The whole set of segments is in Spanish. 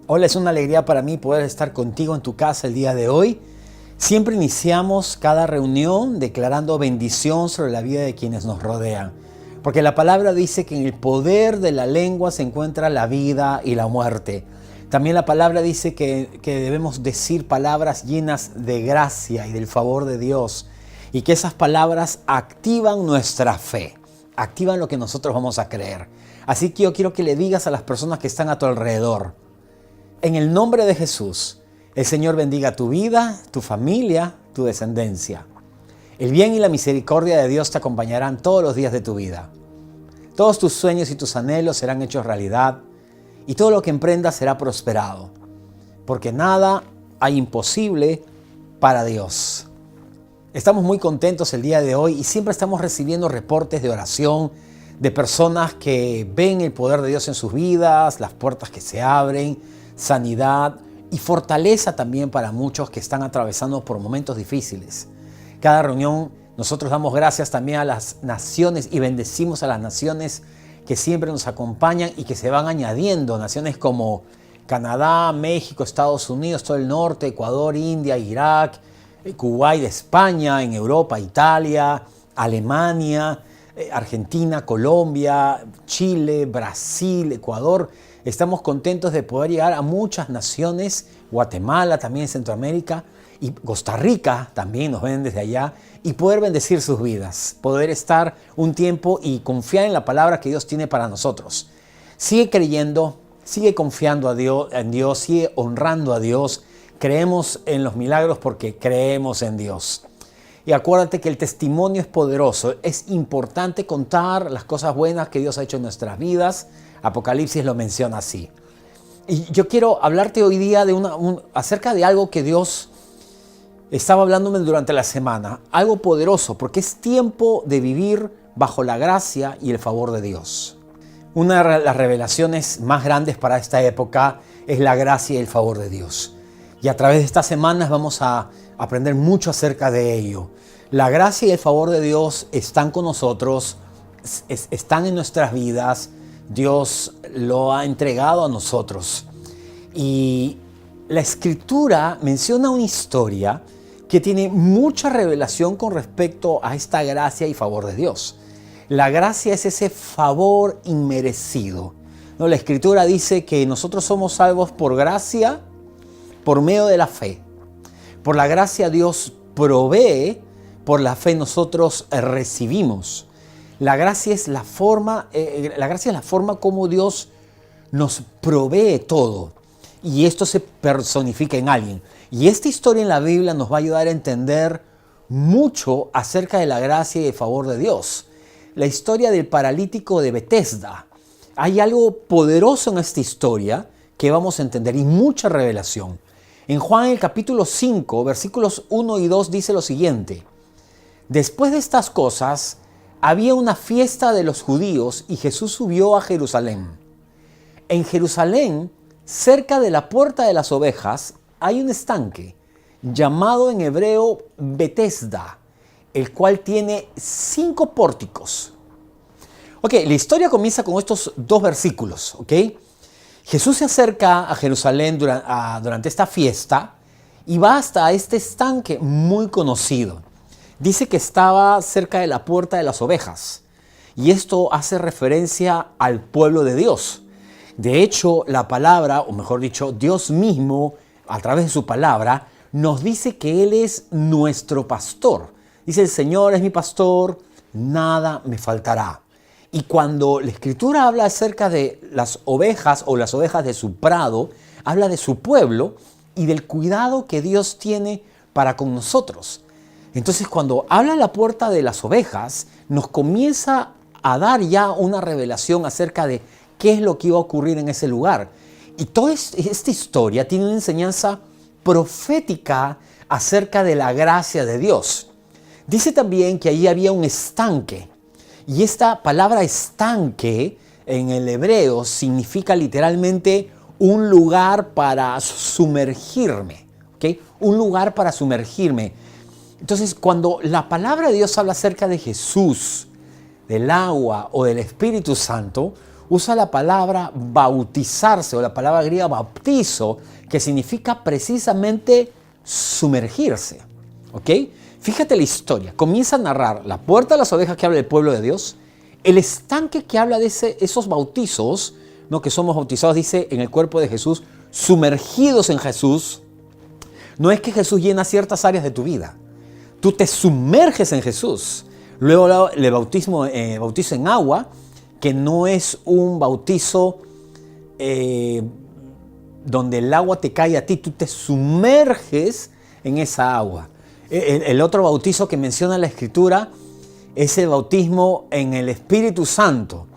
Hola, es una alegría para mí poder estar contigo en tu casa el día de hoy. Siempre iniciamos cada reunión declarando bendición sobre la vida de quienes nos rodean. Porque la palabra dice que en el poder de la lengua se encuentra la vida y la muerte. También la palabra dice que debemos decir palabras llenas de gracia y del favor de Dios. Y que esas palabras activan nuestra fe, activan lo que nosotros vamos a creer. Así que yo quiero que le digas a las personas que están a tu alrededor: en el nombre de Jesús, el Señor bendiga tu vida, tu familia, tu descendencia. El bien y la misericordia de Dios te acompañarán todos los días de tu vida. Todos tus sueños y tus anhelos serán hechos realidad y todo lo que emprendas será prosperado, porque nada hay imposible para Dios. Estamos muy contentos el día de hoy y siempre estamos recibiendo reportes de oración de personas que ven el poder de Dios en sus vidas, las puertas que se abren, sanidad y fortaleza también para muchos que están atravesando por momentos difíciles. Cada reunión nosotros damos gracias también a las naciones y bendecimos a las naciones que siempre nos acompañan y que se van añadiendo, naciones como Canadá, México, Estados Unidos, todo el norte, Ecuador, India, Irak, Kuwait, España, en Europa, Italia, Alemania, Argentina, Colombia, Chile, Brasil, Ecuador. Estamos contentos de poder llegar a muchas naciones, Guatemala también, Centroamérica, y Costa Rica también nos ven desde allá, y poder bendecir sus vidas, poder estar un tiempo y confiar en la palabra que Dios tiene para nosotros. Sigue creyendo, sigue confiando en Dios, sigue honrando a Dios. Creemos en los milagros porque creemos en Dios. Y acuérdate que el testimonio es poderoso. Es importante contar las cosas buenas que Dios ha hecho en nuestras vidas. Apocalipsis lo menciona así. Y yo quiero hablarte hoy día acerca de algo que Dios estaba hablándome durante la semana. Algo poderoso, porque es tiempo de vivir bajo la gracia y el favor de Dios. Una de las revelaciones más grandes para esta época es la gracia y el favor de Dios. Y a través de estas semanas vamos a aprender mucho acerca de ello. La gracia y el favor de Dios están con nosotros, están en nuestras vidas. Dios lo ha entregado a nosotros. Y la Escritura menciona una historia que tiene mucha revelación con respecto a esta gracia y favor de Dios. La gracia es ese favor inmerecido. ¿No? La Escritura dice que nosotros somos salvos por gracia, por medio de la fe. Por la gracia Dios provee, por la fe nosotros recibimos. La gracia es la forma como Dios nos provee todo. Y esto se personifica en alguien. Y esta historia en la Biblia nos va a ayudar a entender mucho acerca de la gracia y el favor de Dios. La historia del paralítico de Betesda. Hay algo poderoso en esta historia que vamos a entender y mucha revelación. En Juan el capítulo 5, versículos 1 y 2 dice lo siguiente: después de estas cosas, había una fiesta de los judíos y Jesús subió a Jerusalén. En Jerusalén, cerca de la puerta de las ovejas, hay un estanque llamado en hebreo Betesda, el cual tiene 5 pórticos. Ok, la historia comienza con estos 2 versículos, ¿ok? Jesús se acerca a Jerusalén durante esta fiesta y va hasta este estanque muy conocido. Dice que estaba cerca de la puerta de las ovejas y esto hace referencia al pueblo de Dios. De hecho, la palabra, o mejor dicho, Dios mismo, a través de su palabra, nos dice que Él es nuestro pastor. Dice: el Señor es mi pastor, nada me faltará. Y cuando la Escritura habla acerca de las ovejas o las ovejas de su prado, habla de su pueblo y del cuidado que Dios tiene para con nosotros. Entonces, cuando habla la puerta de las ovejas, nos comienza a dar ya una revelación acerca de qué es lo que iba a ocurrir en ese lugar. Y toda esta historia tiene una enseñanza profética acerca de la gracia de Dios. Dice también que allí había un estanque. Y esta palabra estanque en el hebreo significa literalmente un lugar para sumergirme. ¿Okay? Un lugar para sumergirme. Entonces, cuando la palabra de Dios habla acerca de Jesús, del agua o del Espíritu Santo, usa la palabra bautizarse o la palabra griega bautizo, que significa precisamente sumergirse. ¿Ok? Fíjate la historia. Comienza a narrar la puerta de las ovejas que habla del pueblo de Dios, el estanque que habla de esos bautizos, ¿no? Que somos bautizados, dice, en el cuerpo de Jesús, sumergidos en Jesús. No es que Jesús llena ciertas áreas de tu vida. Tú te sumerges en Jesús. Luego el bautizo en agua, que no es un bautizo donde el agua te cae a ti, tú te sumerges en esa agua. El otro bautizo que menciona la Escritura es el bautismo en el Espíritu Santo,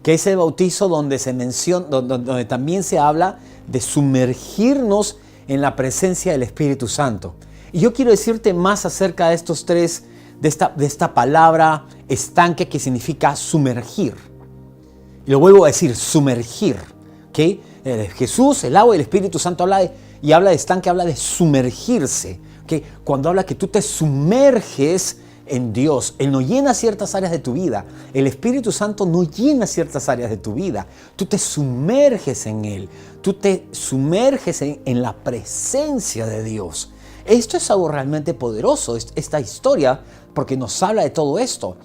que es el bautizo donde se menciona, donde también se habla de sumergirnos en la presencia del Espíritu Santo. Y yo quiero decirte más acerca de estos tres, de esta palabra estanque, que significa sumergir. Y lo vuelvo a decir, sumergir. ¿Okay? Jesús, el agua y el Espíritu Santo habla de estanque, habla de sumergirse. ¿Okay? Cuando habla que tú te sumerges en Dios, Él no llena ciertas áreas de tu vida. El Espíritu Santo no llena ciertas áreas de tu vida. Tú te sumerges en Él. Tú te sumerges en la presencia de Dios. Esto es algo realmente poderoso, esta historia, porque nos habla de todo esto.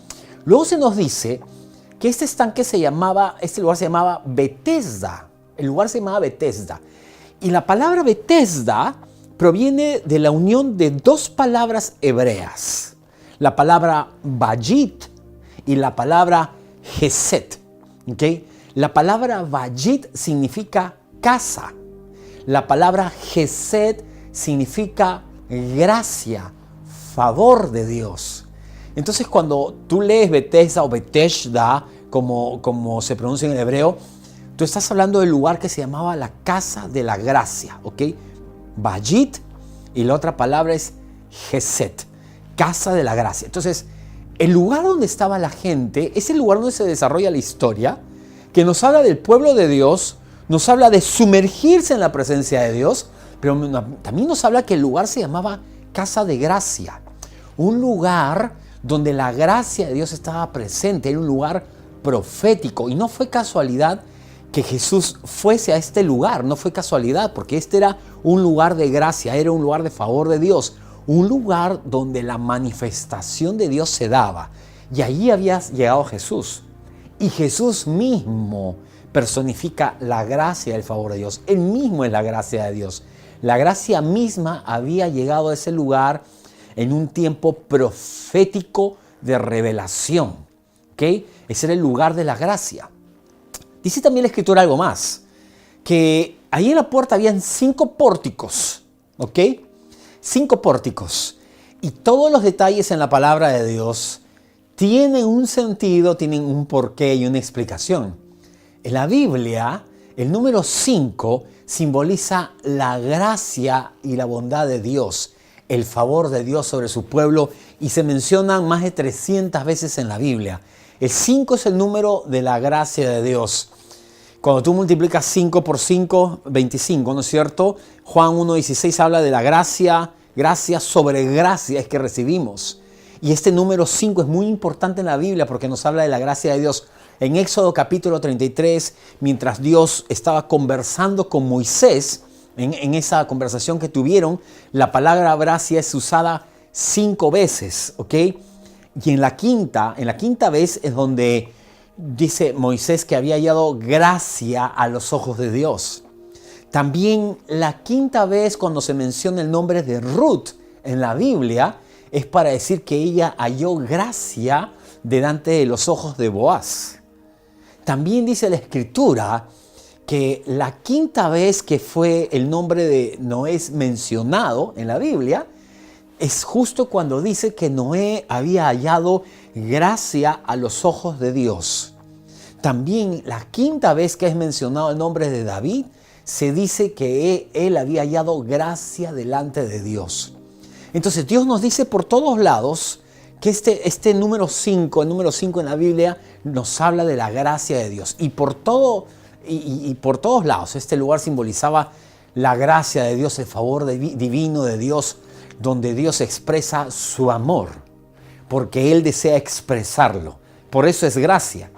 Luego se nos dice que este lugar se llamaba Betesda. El lugar se llamaba Betesda. Y la palabra Betesda proviene de la unión de dos palabras hebreas. La palabra Bayit y la palabra Geset. ¿Okay? La palabra Bayit significa casa. La palabra Geset significa gracia, favor de Dios. Entonces, cuando tú lees Betesda o Betesda, como se pronuncia en el hebreo, tú estás hablando del lugar que se llamaba la casa de la gracia. ¿Ok? Bayit, y la otra palabra es Geset, casa de la gracia. Entonces, el lugar donde estaba la gente es el lugar donde se desarrolla la historia, que nos habla del pueblo de Dios, nos habla de sumergirse en la presencia de Dios, pero también nos habla que el lugar se llamaba casa de gracia. Un lugar donde la gracia de Dios estaba presente, era un lugar profético. Y no fue casualidad que Jesús fuese a este lugar, no fue casualidad, porque este era un lugar de gracia, era un lugar de favor de Dios, un lugar donde la manifestación de Dios se daba. Y allí había llegado Jesús. Y Jesús mismo personifica la gracia y el favor de Dios. Él mismo es la gracia de Dios. La gracia misma había llegado a ese lugar en un tiempo profético de revelación. ¿Okay? Ese era el lugar de la gracia. Dice también la Escritura algo más, que ahí en la puerta habían 5 pórticos, ¿ok? 5 pórticos. Y todos los detalles en la palabra de Dios tienen un sentido, tienen un porqué y una explicación. En la Biblia, el número 5 simboliza la gracia y la bondad de Dios, el favor de Dios sobre su pueblo, y se mencionan más de 300 veces en la Biblia. El 5 es el número de la gracia de Dios. Cuando tú multiplicas 5 por 5, 25, ¿no es cierto? Juan 1:16 habla de la gracia sobre gracia es que recibimos. Y este número 5 es muy importante en la Biblia porque nos habla de la gracia de Dios. En Éxodo capítulo 33, mientras Dios estaba conversando con Moisés, en esa conversación que tuvieron, la palabra gracia es usada 5 veces, ¿ok? Y en la quinta vez es donde dice Moisés que había hallado gracia a los ojos de Dios. También la quinta vez cuando se menciona el nombre de Ruth en la Biblia es para decir que ella halló gracia delante de los ojos de Boaz. También dice la Escritura que la quinta vez que fue el nombre de Noé mencionado en la Biblia es justo cuando dice que Noé había hallado gracia a los ojos de Dios. También la quinta vez que es mencionado el nombre de David, se dice que él había hallado gracia delante de Dios. Entonces Dios nos dice por todos lados que este número 5, el número 5 en la Biblia, nos habla de la gracia de Dios. Y por todos lados este lugar simbolizaba la gracia de Dios, el favor divino de Dios, donde Dios expresa su amor, porque Él desea expresarlo. Por eso es gracia.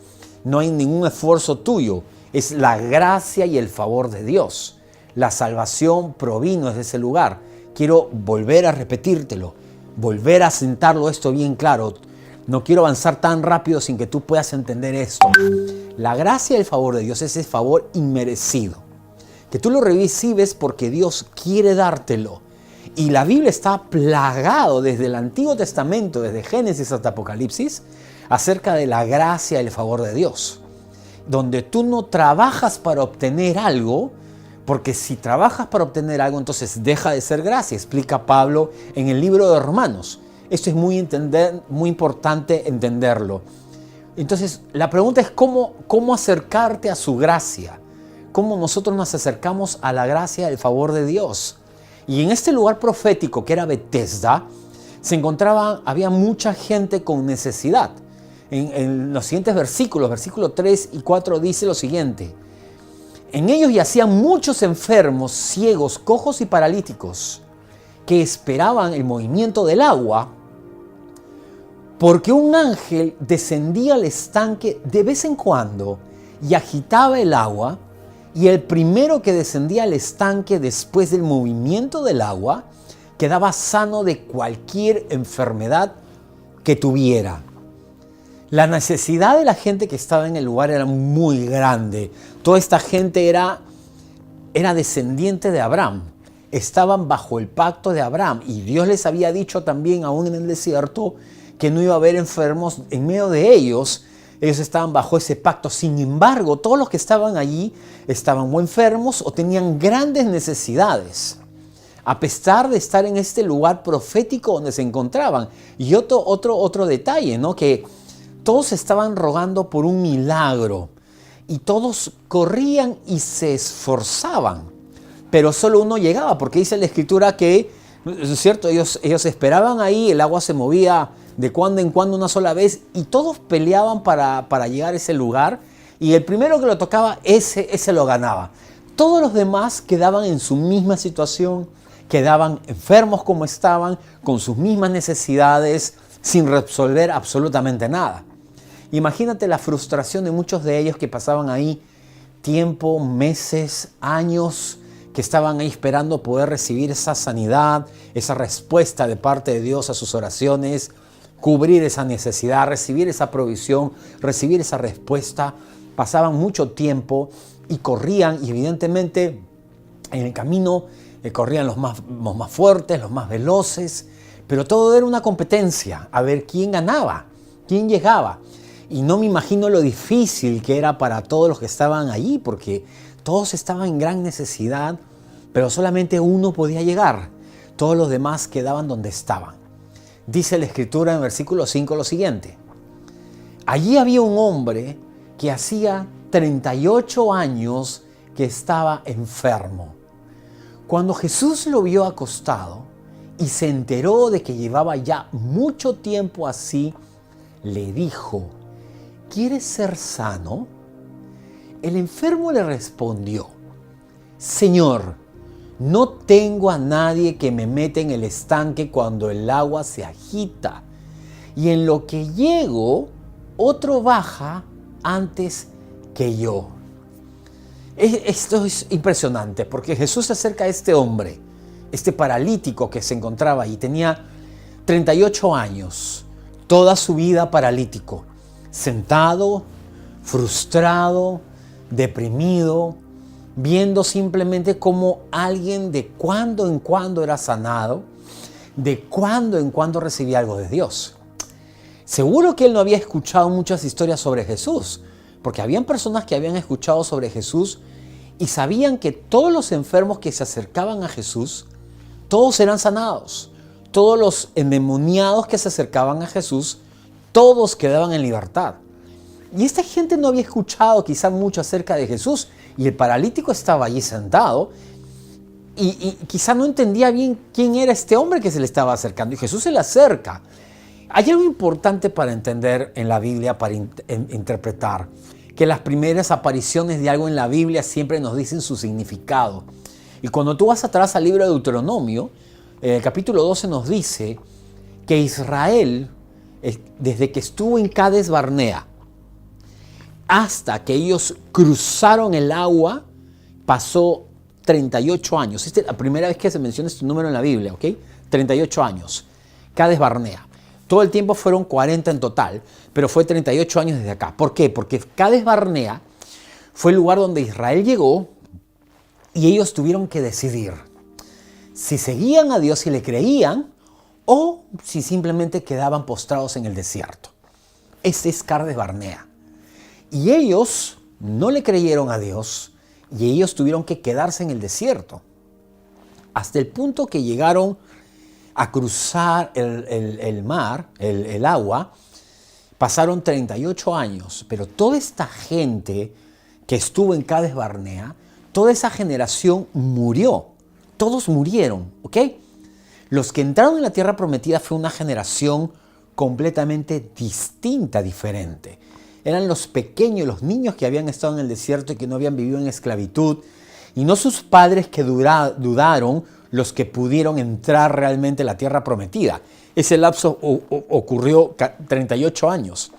No hay ningún esfuerzo tuyo. Es la gracia y el favor de Dios. La salvación provino desde ese lugar. Quiero volver a repetírtelo, volver a sentarlo esto bien claro. No quiero avanzar tan rápido sin que tú puedas entender esto. La gracia y el favor de Dios es ese favor inmerecido, que tú lo recibes porque Dios quiere dártelo. Y la Biblia está plagado desde el Antiguo Testamento, desde Génesis hasta Apocalipsis, acerca de la gracia y el favor de Dios, donde tú no trabajas para obtener algo, porque si trabajas para obtener algo, entonces deja de ser gracia, explica Pablo en el libro de Romanos. Esto es muy importante entenderlo. Entonces, la pregunta es cómo acercarte a su gracia, cómo nosotros nos acercamos a la gracia y el favor de Dios. Y en este lugar profético que era Betesda, había mucha gente con necesidad. En los siguientes versículos 3 y 4 dice lo siguiente: en ellos yacían muchos enfermos, ciegos, cojos y paralíticos, que esperaban el movimiento del agua, porque un ángel descendía al estanque de vez en cuando y agitaba el agua, y el primero que descendía al estanque después del movimiento del agua quedaba sano de cualquier enfermedad que tuviera. La necesidad de la gente que estaba en el lugar era muy grande. Toda esta gente era descendiente de Abraham. Estaban bajo el pacto de Abraham. Y Dios les había dicho también, aún en el desierto, que no iba a haber enfermos en medio de ellos. Ellos estaban bajo ese pacto. Sin embargo, todos los que estaban allí estaban o enfermos o tenían grandes necesidades, a pesar de estar en este lugar profético donde se encontraban. Y otro detalle, ¿no? Que todos estaban rogando por un milagro y todos corrían y se esforzaban, pero solo uno llegaba, porque dice la Escritura que, es cierto, ellos esperaban ahí, el agua se movía de cuando en cuando una sola vez y todos peleaban para llegar a ese lugar, y el primero que lo tocaba, ese lo ganaba. Todos los demás quedaban en su misma situación, quedaban enfermos como estaban, con sus mismas necesidades, sin resolver absolutamente nada. Imagínate la frustración de muchos de ellos que pasaban ahí tiempo, meses, años, que estaban ahí esperando poder recibir esa sanidad, esa respuesta de parte de Dios a sus oraciones, cubrir esa necesidad, recibir esa provisión, recibir esa respuesta. Pasaban mucho tiempo y corrían, y evidentemente en el camino corrían los más fuertes, los más veloces, pero todo era una competencia, a ver quién ganaba, quién llegaba. Y no me imagino lo difícil que era para todos los que estaban allí, porque todos estaban en gran necesidad, pero solamente uno podía llegar. Todos los demás quedaban donde estaban. Dice la Escritura en versículo 5 lo siguiente: allí había un hombre que hacía 38 años que estaba enfermo. Cuando Jesús lo vio acostado y se enteró de que llevaba ya mucho tiempo así, le dijo: ¿quieres ser sano? El enfermo le respondió: Señor, no tengo a nadie que me meta en el estanque cuando el agua se agita, y en lo que llego, otro baja antes que yo. Esto es impresionante, porque Jesús se acerca a este hombre, este paralítico que se encontraba ahí. Tenía 38 años, toda su vida paralítico, sentado, frustrado, deprimido, viendo simplemente cómo alguien de cuando en cuando era sanado, de cuando en cuando recibía algo de Dios. Seguro que él no había escuchado muchas historias sobre Jesús, porque habían personas que habían escuchado sobre Jesús y sabían que todos los enfermos que se acercaban a Jesús, todos eran sanados. Todos los endemoniados que se acercaban a Jesús, todos quedaban en libertad. Y esta gente no había escuchado quizá mucho acerca de Jesús, y el paralítico estaba allí sentado y quizá no entendía bien quién era este hombre que se le estaba acercando, y Jesús se le acerca. Hay algo importante para entender en la Biblia, para interpretar, que las primeras apariciones de algo en la Biblia siempre nos dicen su significado. Y cuando tú vas atrás al libro de Deuteronomio, el capítulo 12 nos dice que Israel, desde que estuvo en Cades Barnea, hasta que ellos cruzaron el agua, pasó 38 años. Esta es la primera vez que se menciona este número en la Biblia, ¿ok? 38 años. Cades Barnea. Todo el tiempo fueron 40 en total, pero fue 38 años desde acá. ¿Por qué? Porque Cades Barnea fue el lugar donde Israel llegó y ellos tuvieron que decidir si seguían a Dios y le creían o si simplemente quedaban postrados en el desierto. Ese es Cades Barnea. Y ellos no le creyeron a Dios y ellos tuvieron que quedarse en el desierto. Hasta el punto que llegaron a cruzar el mar, el agua, pasaron 38 años. Pero toda esta gente que estuvo en Cades Barnea, toda esa generación murió. Todos murieron, ¿ok? Los que entraron en la tierra prometida fue una generación completamente distinta, diferente. Eran los pequeños, los niños que habían estado en el desierto y que no habían vivido en esclavitud. Y no sus padres que dudaron, los que pudieron entrar realmente a la tierra prometida. Ese lapso ocurrió 38 años.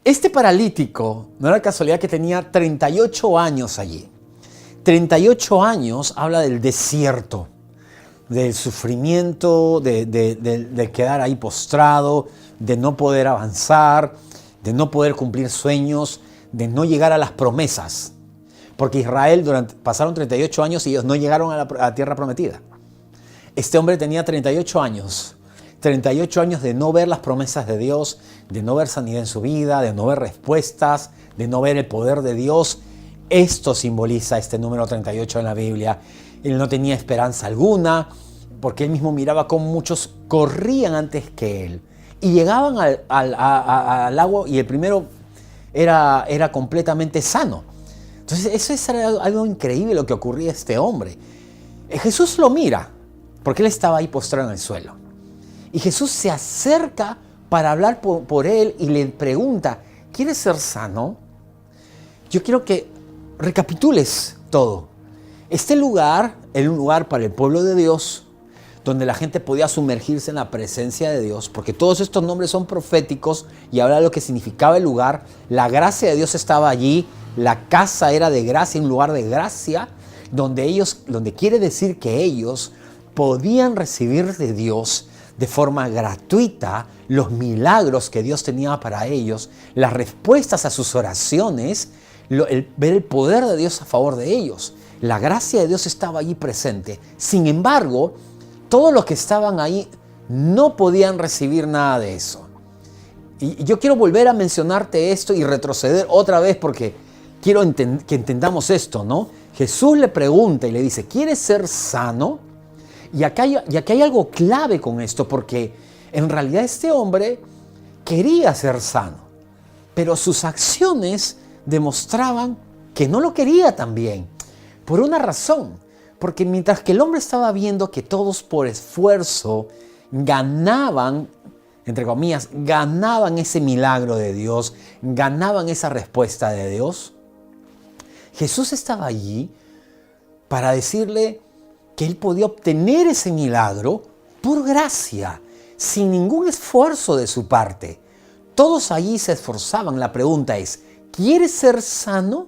Este paralítico, no era casualidad que tenía 38 años allí. 38 años habla del desierto, del sufrimiento, de quedar ahí postrado, de no poder avanzar, de no poder cumplir sueños, de no llegar a las promesas. Porque Israel pasaron 38 años y ellos no llegaron a la tierra prometida. Este hombre tenía 38 años. 38 años de no ver las promesas de Dios, de no ver sanidad en su vida, de no ver respuestas, de no ver el poder de Dios. Esto simboliza este número 38 en la Biblia. Él no tenía esperanza alguna, porque él mismo miraba cómo muchos corrían antes que él. Y llegaban al agua y el primero era completamente sano. Entonces eso es algo increíble lo que ocurría a este hombre. Jesús lo mira, porque él estaba ahí postrado en el suelo. Y Jesús se acerca para hablar por él y le pregunta, ¿quieres ser sano? Yo quiero que recapitules todo. Este lugar era un lugar para el pueblo de Dios, donde la gente podía sumergirse en la presencia de Dios, porque todos estos nombres son proféticos y habla de lo que significaba el lugar. La gracia de Dios estaba allí, la casa era de gracia, un lugar de gracia, donde quiere decir que ellos podían recibir de Dios de forma gratuita los milagros que Dios tenía para ellos, las respuestas a sus oraciones, ver el poder de Dios a favor de ellos. La gracia de Dios estaba allí presente. Sin embargo, todos los que estaban ahí no podían recibir nada de eso. Y yo quiero volver a mencionarte esto y retroceder otra vez porque quiero que entendamos esto, ¿no? Jesús le pregunta y le dice, ¿quieres ser sano? Y acá hay algo clave con esto, porque en realidad este hombre quería ser sano, pero sus acciones demostraban que no lo quería tan bien, por una razón, porque mientras que el hombre estaba viendo que todos por esfuerzo ganaban, entre comillas, ganaban ese milagro de Dios, ganaban esa respuesta de Dios, Jesús estaba allí para decirle que él podía obtener ese milagro por gracia, sin ningún esfuerzo de su parte. Todos allí se esforzaban. La pregunta es, ¿quieres ser sano?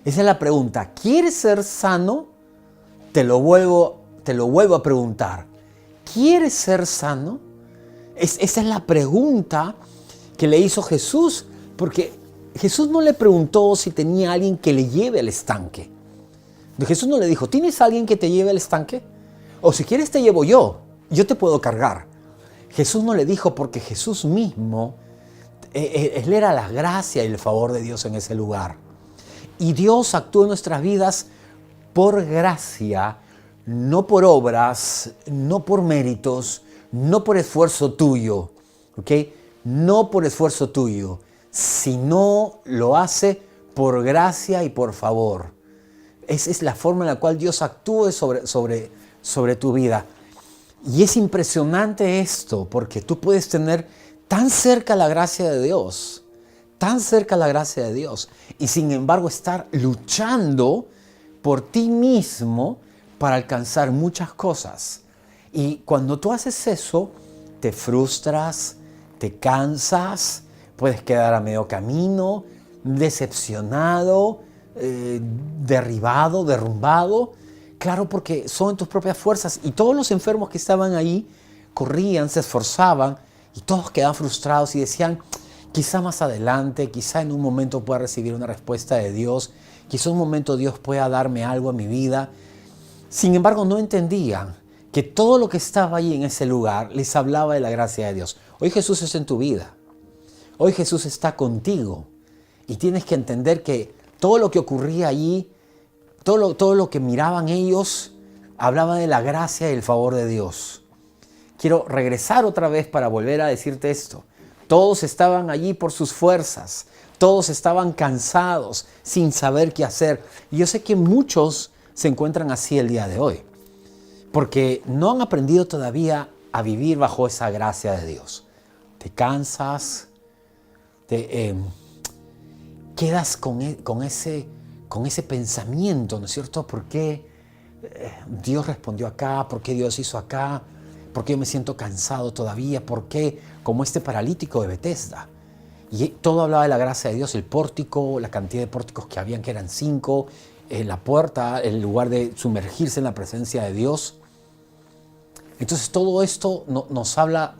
Esa es la pregunta. ¿Quieres ser sano? Te lo vuelvo a preguntar. ¿Quieres ser sano? Esa es la pregunta que le hizo Jesús, porque Jesús no le preguntó si tenía alguien que le lleve al estanque. Jesús no le dijo, ¿tienes alguien que te lleve al estanque? O si quieres te llevo yo te puedo cargar. Jesús no le dijo porque Jesús mismo, él era la gracia y el favor de Dios en ese lugar. Y Dios actúa en nuestras vidas por gracia, no por obras, no por méritos, no por esfuerzo tuyo, ¿ok? No por esfuerzo tuyo, sino lo hace por gracia y por favor. Esa es la forma en la cual Dios actúa sobre tu vida. Y es impresionante esto, porque tú puedes tener tan cerca la gracia de Dios, tan cerca la gracia de Dios, y sin embargo estar luchando por ti mismo para alcanzar muchas cosas. Y cuando tú haces eso, te frustras, te cansas, puedes quedar a medio camino, decepcionado, derribado, derrumbado. Claro, porque son tus propias fuerzas. Y todos los enfermos que estaban ahí corrían, se esforzaban y todos quedaban frustrados y decían, quizá más adelante, quizá en un momento pueda recibir una respuesta de Dios, quizá en un momento Dios pueda darme algo en mi vida. Sin embargo, no entendían que todo lo que estaba ahí en ese lugar les hablaba de la gracia de Dios. Hoy Jesús es en tu vida. Hoy Jesús está contigo. Y tienes que entender que todo lo que ocurría allí, todo lo que miraban ellos, hablaba de la gracia y el favor de Dios. Quiero regresar otra vez para volver a decirte esto. Todos estaban allí por sus fuerzas. Todos estaban cansados, sin saber qué hacer. Y yo sé que muchos se encuentran así el día de hoy, porque no han aprendido todavía a vivir bajo esa gracia de Dios. Te cansas, quedas con ese pensamiento, ¿no es cierto? ¿Por qué Dios respondió acá? ¿Por qué Dios hizo acá? ¿Por qué yo me siento cansado todavía? ¿Por qué? Como este paralítico de Betesda. Y todo hablaba de la gracia de Dios, el pórtico, la cantidad de pórticos que habían, que eran 5, la puerta, el lugar de sumergirse en la presencia de Dios. Entonces todo esto nos habla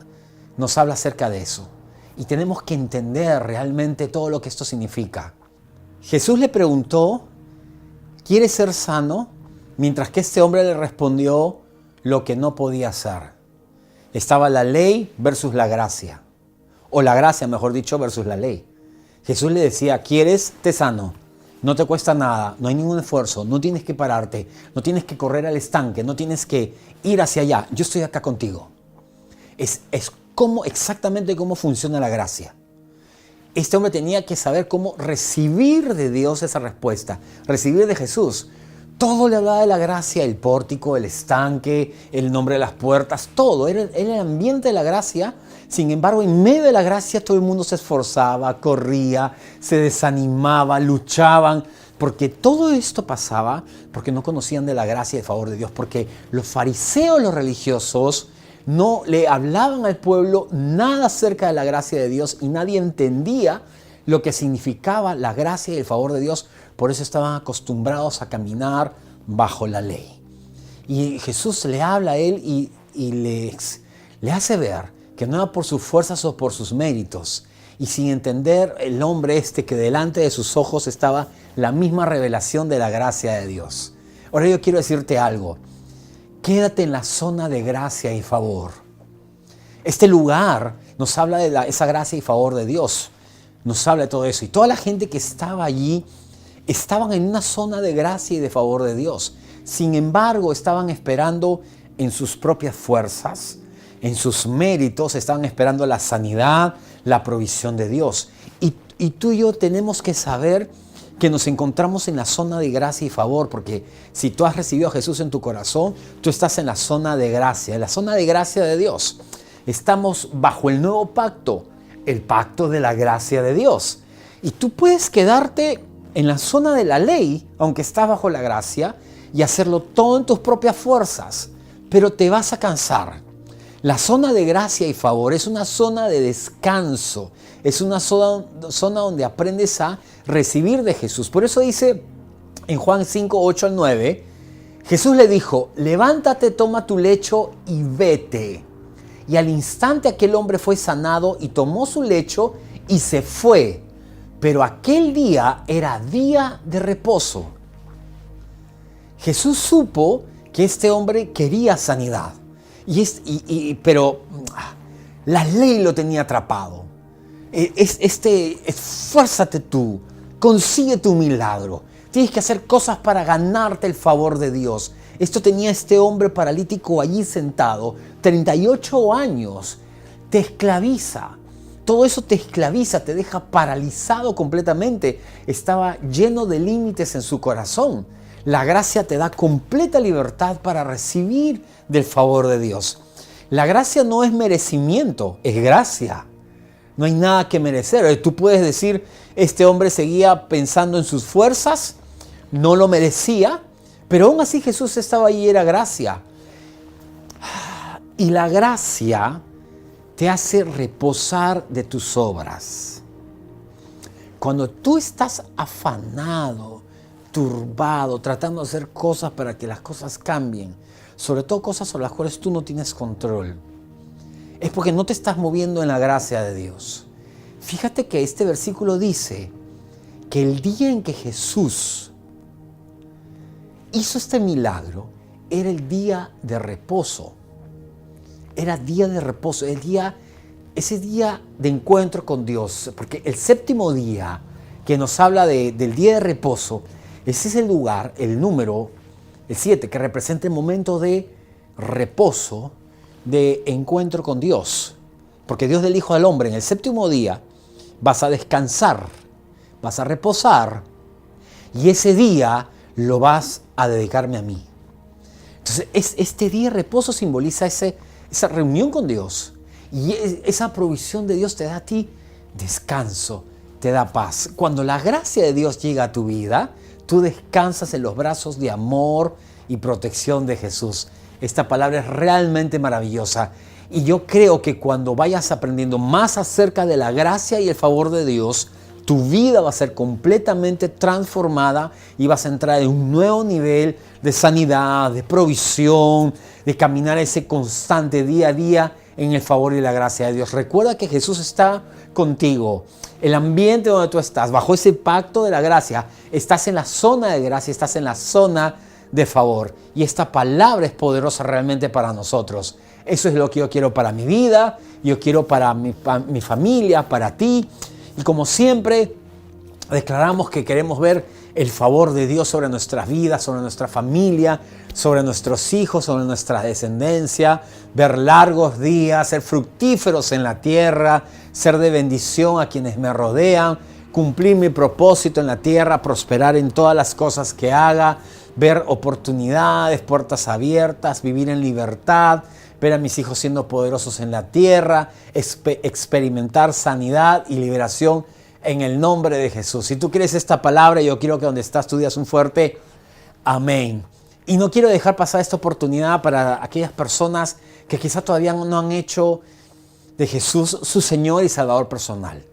acerca de eso. Y tenemos que entender realmente todo lo que esto significa. Jesús le preguntó, ¿quieres ser sano? Mientras que este hombre le respondió lo que no podía hacer. Estaba la ley versus la gracia. O la gracia, mejor dicho, versus la ley. Jesús le decía, ¿quieres? Te sano. No te cuesta nada, no hay ningún esfuerzo, no tienes que pararte, no tienes que correr al estanque, no tienes que ir hacia allá. Yo estoy acá contigo. Es exactamente cómo funciona la gracia. Este hombre tenía que saber cómo recibir de Dios esa respuesta, recibir de Jesús. Todo le hablaba de la gracia, el pórtico, el estanque, el nombre de las puertas, todo. Era el ambiente de la gracia. Sin embargo, en medio de la gracia todo el mundo se esforzaba, corría, se desanimaba, luchaban. Porque todo esto pasaba porque no conocían de la gracia y el favor de Dios. Porque los fariseos, los religiosos, no le hablaban al pueblo nada acerca de la gracia de Dios y nadie entendía lo que significaba la gracia y el favor de Dios. Por eso estaban acostumbrados a caminar bajo la ley. Y Jesús le habla a él y le hace ver que no era por sus fuerzas o por sus méritos. Y sin entender el hombre que delante de sus ojos estaba la misma revelación de la gracia de Dios. Ahora yo quiero decirte algo. Quédate en la zona de gracia y favor. Este lugar nos habla de esa gracia y favor de Dios. Nos habla de todo eso. Y toda la gente que estaba allí estaban en una zona de gracia y de favor de Dios. Sin embargo, estaban esperando en sus propias fuerzas, en sus méritos, estaban esperando la sanidad, la provisión de Dios. Y tú y yo tenemos que saber que nos encontramos en la zona de gracia y favor, porque si tú has recibido a Jesús en tu corazón, tú estás en la zona de gracia, en la zona de gracia de Dios. Estamos bajo el nuevo pacto, el pacto de la gracia de Dios. Y tú puedes quedarte en la zona de la ley, aunque estás bajo la gracia, y hacerlo todo en tus propias fuerzas, pero te vas a cansar. La zona de gracia y favor es una zona de descanso, es una zona donde aprendes a recibir de Jesús. Por eso dice en Juan 5, 8 al 9, Jesús le dijo, levántate, toma tu lecho y vete. Y al instante aquel hombre fue sanado y tomó su lecho y se fue. Pero aquel día era día de reposo. Jesús supo que este hombre quería sanidad. Pero la ley lo tenía atrapado. Esfuérzate tú, consigue tu milagro. Tienes que hacer cosas para ganarte el favor de Dios. Esto tenía este hombre paralítico allí sentado, 38 años. Te esclaviza. Todo eso te esclaviza, te deja paralizado completamente. Estaba lleno de límites en su corazón. La gracia te da completa libertad para recibir del favor de Dios. La gracia no es merecimiento, es gracia. No hay nada que merecer. Tú puedes decir, este hombre seguía pensando en sus fuerzas, no lo merecía, pero aún así Jesús estaba ahí y era gracia. Y la gracia te hace reposar de tus obras. Cuando tú estás afanado, turbado, tratando de hacer cosas para que las cosas cambien, sobre todo cosas sobre las cuales tú no tienes control, es porque no te estás moviendo en la gracia de Dios. Fíjate que este versículo dice que el día en que Jesús hizo este milagro era el día de reposo. Era día de reposo, ese día de encuentro con Dios. Porque el séptimo día que nos habla del día de reposo, ese es el lugar, el número, el 7, que representa el momento de reposo, de encuentro con Dios. Porque Dios le dijo al hombre, en el séptimo día vas a descansar, vas a reposar, y ese día lo vas a dedicarme a mí. Entonces, este día de reposo simboliza esa reunión con Dios. Y esa provisión de Dios te da a ti descanso, te da paz. Cuando la gracia de Dios llega a tu vida, tú descansas en los brazos de amor y protección de Jesús. Esta palabra es realmente maravillosa. Y yo creo que cuando vayas aprendiendo más acerca de la gracia y el favor de Dios, tu vida va a ser completamente transformada y vas a entrar en un nuevo nivel de sanidad, de provisión, de caminar ese constante día a día en el favor y la gracia de Dios. Recuerda que Jesús está contigo. El ambiente donde tú estás, bajo ese pacto de la gracia, estás en la zona de gracia, estás en la zona de favor. Y esta palabra es poderosa realmente para nosotros. Eso es lo que yo quiero para mi vida, yo quiero para mi familia, para ti. Y como siempre, declaramos que queremos ver el favor de Dios sobre nuestras vidas, sobre nuestra familia, sobre nuestros hijos, sobre nuestra descendencia, ver largos días, ser fructíferos en la tierra, ser de bendición a quienes me rodean, cumplir mi propósito en la tierra, prosperar en todas las cosas que haga, ver oportunidades, puertas abiertas, vivir en libertad, ver a mis hijos siendo poderosos en la tierra, experimentar sanidad y liberación en el nombre de Jesús. Si tú quieres esta palabra, yo quiero que donde estás tú digas un fuerte amén. Y no quiero dejar pasar esta oportunidad para aquellas personas que quizás todavía no han hecho de Jesús su Señor y Salvador personal.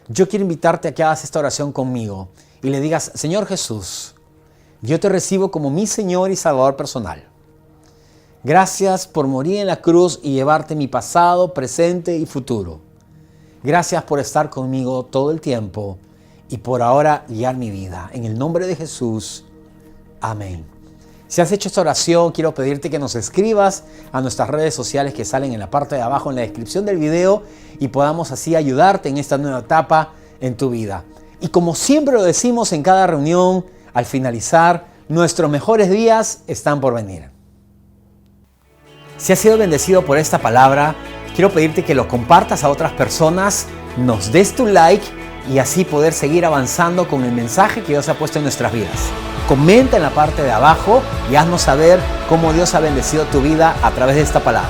Yo quiero invitarte a que hagas esta oración conmigo y le digas: Señor Jesús, yo te recibo como mi Señor y Salvador personal. Gracias por morir en la cruz y llevarte mi pasado, presente y futuro. Gracias por estar conmigo todo el tiempo y por ahora guiar mi vida. En el nombre de Jesús, amén. Si has hecho esta oración, quiero pedirte que nos escribas a nuestras redes sociales que salen en la parte de abajo en la descripción del video y podamos así ayudarte en esta nueva etapa en tu vida. Y como siempre lo decimos en cada reunión, al finalizar, nuestros mejores días están por venir. Si has sido bendecido por esta palabra, quiero pedirte que lo compartas a otras personas, nos des tu like y así poder seguir avanzando con el mensaje que Dios ha puesto en nuestras vidas. Comenta en la parte de abajo y haznos saber cómo Dios ha bendecido tu vida a través de esta palabra.